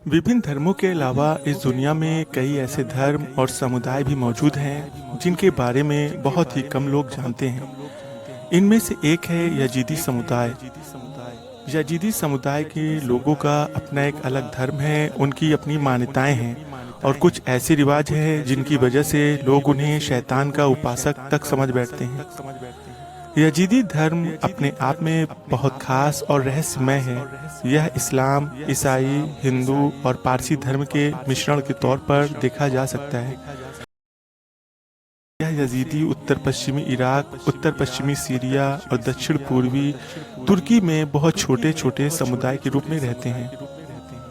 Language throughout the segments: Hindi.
विभिन्न धर्मों के अलावा इस दुनिया में कई ऐसे धर्म और समुदाय भी मौजूद हैं जिनके बारे में बहुत ही कम लोग जानते हैं। इनमें से एक है यजीदी समुदाय। यजीदी समुदाय के लोगों का अपना एक अलग धर्म है, उनकी अपनी मान्यताएं हैं और कुछ ऐसे रिवाज हैं जिनकी वजह से लोग उन्हें शैतान का उपासक तक समझ बैठते हैं। यजीदी धर्म अपने आप में बहुत खास और रहस्यमय है। यह इस्लाम, ईसाई, हिंदू और पारसी धर्म के मिश्रण के तौर पर देखा जा सकता है। यह यजीदी उत्तर पश्चिमी इराक, उत्तर पश्चिमी सीरिया और दक्षिण पूर्वी तुर्की में बहुत छोटे छोटे समुदाय के रूप में रहते हैं।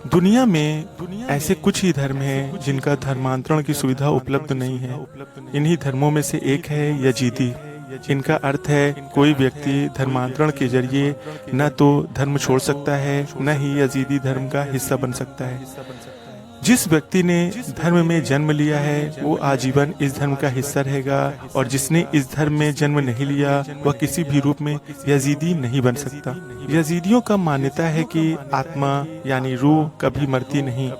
दुनिया में ऐसे कुछ ही धर्म हैं जिनका धर्मांतरण की सुविधा उपलब्ध नहीं है। इन्हीं धर्मों में से एक है यजीदी। इनका अर्थ है कोई व्यक्ति धर्मांतरण के जरिए न तो धर्म छोड़ सकता है, न ही यजीदी धर्म का हिस्सा बन सकता है। जिस व्यक्ति ने धर्म में जन्म लिया है वो आजीवन इस धर्म का हिस्सा रहेगा, और जिसने इस धर्म में जन्म नहीं लिया वह किसी भी रूप में यजीदी नहीं बन सकता। यजीदियों का मान्यता है कि आत्मा यानी रूह कभी मरती नहीं,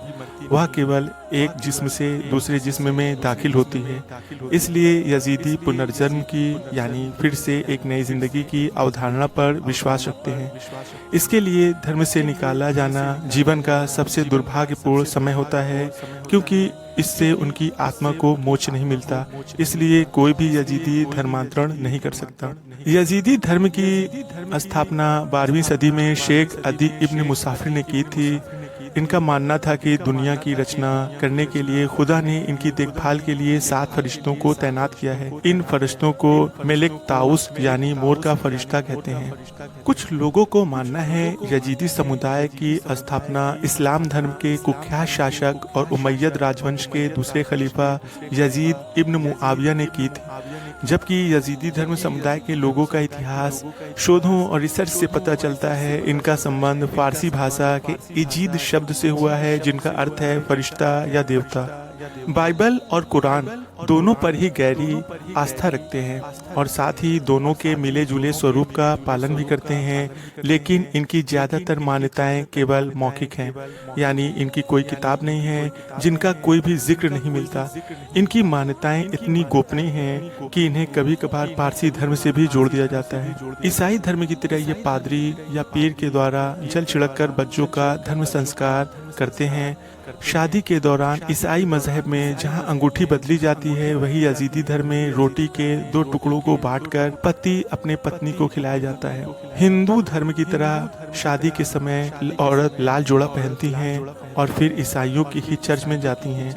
वह केवल एक जिस्म से दूसरे जिस्म में दाखिल होती है। इसलिए यजीदी पुनर्जन्म की यानी फिर से एक नई जिंदगी की अवधारणा पर विश्वास रखते हैं। इसके लिए धर्म से निकाला जाना जीवन का सबसे दुर्भाग्यपूर्ण समय होता है, क्योंकि इससे उनकी आत्मा को मोक्ष नहीं मिलता। इसलिए कोई भी यजीदी धर्मांतरण नहीं कर सकता। यजीदी धर्म की स्थापना 12वीं सदी में शेख अदी इब्न मुसाफिर ने की थी। इनका मानना था कि दुनिया की रचना करने के लिए खुदा ने इनकी देखभाल के लिए 7 फरिश्तों को तैनात किया है। इन फरिश्तों को मेलिक ताउस यानी मोर का फरिश्ता कहते हैं। कुछ लोगों को मानना है यजीदी समुदाय की स्थापना इस्लाम धर्म के कुख्यात शासक और उमैयद राजवंश के दूसरे खलीफा यजीद इब्न मुआविया ने की थी। जबकि यजीदी धर्म समुदाय के लोगों का इतिहास शोधों और रिसर्च से पता चलता है। इनका संबंध फारसी भाषा के इजीद शब्द से हुआ है, जिनका अर्थ है फरिश्ता या देवता। बाइबल और कुरान दोनों पर ही गहरी आस्था रखते हैं और साथ ही दोनों के मिले जुले स्वरूप का पालन भी करते हैं, लेकिन इनकी ज्यादातर मान्यताएं केवल मौखिक हैं, यानी इनकी कोई किताब नहीं है, जिनका कोई भी जिक्र नहीं मिलता। इनकी मान्यताएं इतनी गोपनीय हैं कि इन्हें कभी कभार पारसी धर्म से भी जोड़ दिया जाता है। ईसाई धर्म की तरह ये पादरी या पीर के द्वारा जल छिड़क कर बच्चों का धर्म संस्कार करते हैं। शादी के दौरान ईसाई मजहब में जहां अंगूठी बदली जाती है, वही यजीदी धर्म में रोटी के 2 टुकड़ों को बांटकर पति अपने पत्नी को खिलाया जाता है। हिंदू धर्म की तरह शादी के समय औरत लाल जोड़ा पहनती हैं और फिर ईसाइयों की ही चर्च में जाती हैं।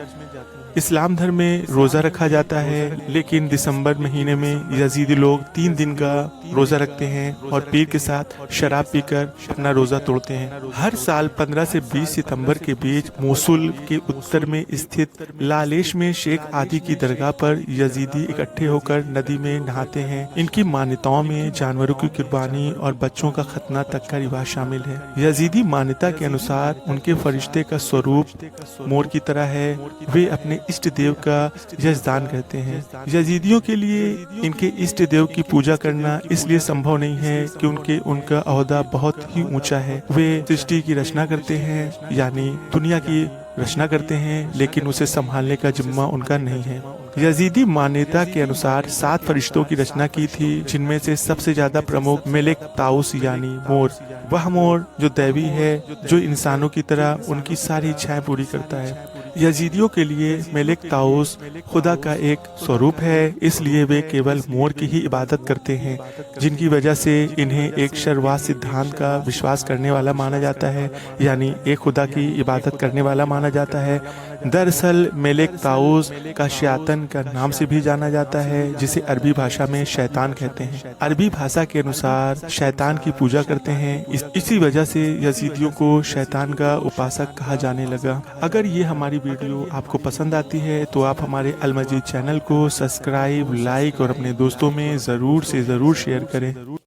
इस्लाम धर्म में रोज़ा रखा जाता है, लेकिन दिसंबर महीने में यजीदी लोग 3 दिन का रोज़ा रखते हैं और पीर के साथ शराब पीकर अपना रोज़ा तोड़ते हैं। हर साल 15 से 20 सितंबर के बीच मोसुल के उत्तर में स्थित लालेश में शेख आदी की दरगाह पर यजीदी इकट्ठे होकर नदी में नहाते हैं। इनकी मान्यताओं में जानवरों की कुर्बानी और बच्चों का खतना तक का रिवाज शामिल है। यजीदी मान्यता के अनुसार उनके फरिश्ते का स्वरूप मोर की तरह है। वे अपने इष्ट देव का यजदान करते हैं। यजीदियों के लिए इनके इष्ट देव की पूजा करना इसलिए संभव नहीं है कि उनका ओहदा बहुत ही ऊंचा है। वे सृष्टि की रचना करते हैं, यानी दुनिया की रचना करते हैं, लेकिन उसे संभालने का जिम्मा उनका नहीं है। यजीदी मान्यता के अनुसार 7 फरिश्तों की रचना की थी, जिनमें से सबसे ज्यादा प्रमुख मेलिक ताउस यानी मोर। वह मोर जो दैवी है, जो इंसानों की तरह उनकी सारी इच्छाएं पूरी करता है। यजीदियों के लिए मेलिक ताउस खुदा का एक स्वरूप है, इसलिए वे केवल मोर की ही इबादत करते हैं, जिनकी वजह से इन्हें एक शर्वात सिद्धांत का विश्वास करने वाला माना जाता है, यानी एक खुदा की इबादत करने वाला माना जाता है। दरअसल मेलिक ताउस का शैतान का नाम से भी जाना जाता है, जिसे अरबी भाषा में शैतान कहते हैं। अरबी भाषा के अनुसार शैतान की पूजा करते हैं, इसी वजह से यजीदियों को शैतान का उपासक कहा जाने लगा। अगर ये हमारी वीडियो आपको पसंद आती है तो आप हमारे अल मजीद चैनल को सब्सक्राइब, लाइक और अपने दोस्तों में ज़रूर से ज़रूर शेयर करें।